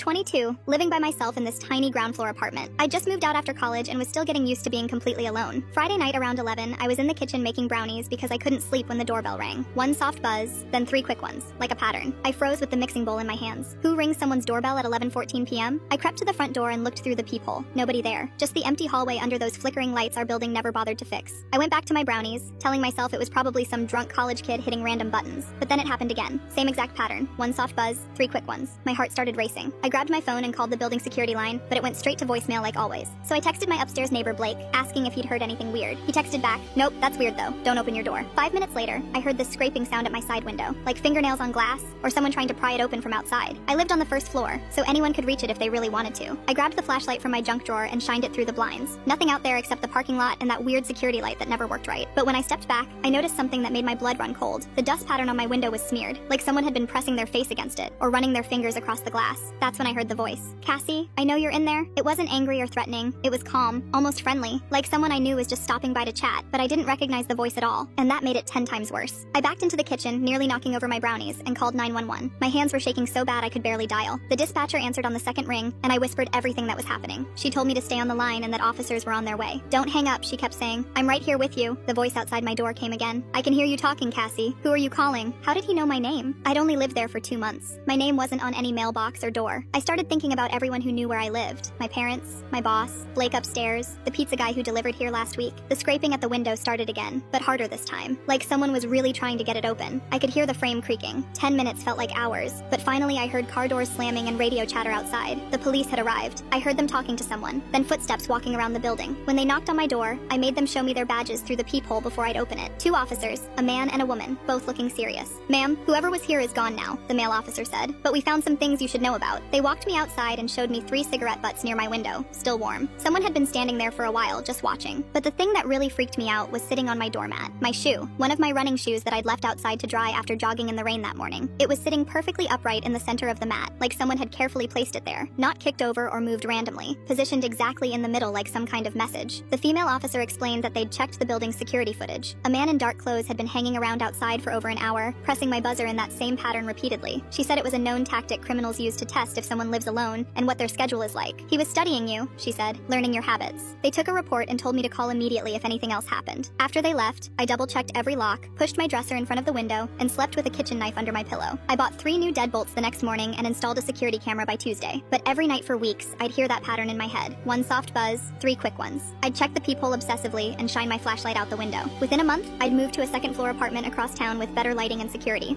22, living by myself in this tiny ground floor apartment. I just moved out after college and was still getting used to being completely alone. Friday night around 11, I was in the kitchen making brownies because I couldn't sleep when the doorbell rang. One soft buzz, then 3 quick ones, like a pattern. I froze with the mixing bowl in my hands. Who rings someone's doorbell at 11:14 p.m.? I crept to the front door and looked through the peephole. Nobody there. Just the empty hallway under those flickering lights our building never bothered to fix. I went back to my brownies, telling myself it was probably some drunk college kid hitting random buttons. But then it happened again. Same exact pattern. One soft buzz, 3 quick ones. My heart started racing. I grabbed my phone and called the building security line, but it went straight to voicemail like always. So I texted my upstairs neighbor Blake, asking if he'd heard anything weird. He texted back, "Nope, that's weird though. Don't open your door." 5 minutes later, I heard this scraping sound at my side window, like fingernails on glass, or someone trying to pry it open from outside. I lived on the first floor, so anyone could reach it if they really wanted to. I grabbed the flashlight from my junk drawer and shined it through the blinds. Nothing out there except the parking lot and that weird security light that never worked right. But when I stepped back, I noticed something that made my blood run cold. The dust pattern on my window was smeared, like someone had been pressing their face against it, or running their fingers across the glass. That's when I heard the voice. "Cassie, I know you're in there." It wasn't angry or threatening. It was calm, almost friendly, like someone I knew was just stopping by to chat, but I didn't recognize the voice at all, and that made it 10 times worse. I backed into the kitchen, nearly knocking over my brownies, and called 911. My hands were shaking so bad I could barely dial. The dispatcher answered on the second ring, and I whispered everything that was happening. She told me to stay on the line and that officers were on their way. "Don't hang up," she kept saying. "I'm right here with you." The voice outside my door came again. "I can hear you talking, Cassie. Who are you calling?" How did he know my name? I'd only lived there for 2 months. My name wasn't on any mailbox or door. I started thinking about everyone who knew where I lived. My parents, my boss, Blake upstairs, the pizza guy who delivered here last week. The scraping at the window started again, but harder this time. Like someone was really trying to get it open. I could hear the frame creaking. 10 minutes felt like hours, but finally I heard car doors slamming and radio chatter outside. The police had arrived. I heard them talking to someone, then footsteps walking around the building. When they knocked on my door, I made them show me their badges through the peephole before I'd open it. 2 officers, a man and a woman, both looking serious. "Ma'am, whoever was here is gone now," the male officer said, "but we found some things you should know about." They walked me outside and showed me 3 cigarette butts near my window, still warm. Someone had been standing there for a while, just watching. But the thing that really freaked me out was sitting on my doormat. My shoe, one of my running shoes that I'd left outside to dry after jogging in the rain that morning. It was sitting perfectly upright in the center of the mat, like someone had carefully placed it there, not kicked over or moved randomly, positioned exactly in the middle like some kind of message. The female officer explained that they'd checked the building's security footage. A man in dark clothes had been hanging around outside for over an hour, pressing my buzzer in that same pattern repeatedly. She said it was a known tactic criminals use to test if someone lives alone and what their schedule is like. "He was studying you," she said, "learning your habits." They took a report and told me to call immediately if anything else happened. After they left, I double-checked every lock, pushed my dresser in front of the window, and slept with a kitchen knife under my pillow. I bought 3 new deadbolts the next morning and installed a security camera by Tuesday. But every night for weeks, I'd hear that pattern in my head. 1 soft buzz, 3 quick ones. I'd check the peephole obsessively and shine my flashlight out the window. Within a month, I'd moved to a second-floor apartment across town with better lighting and security.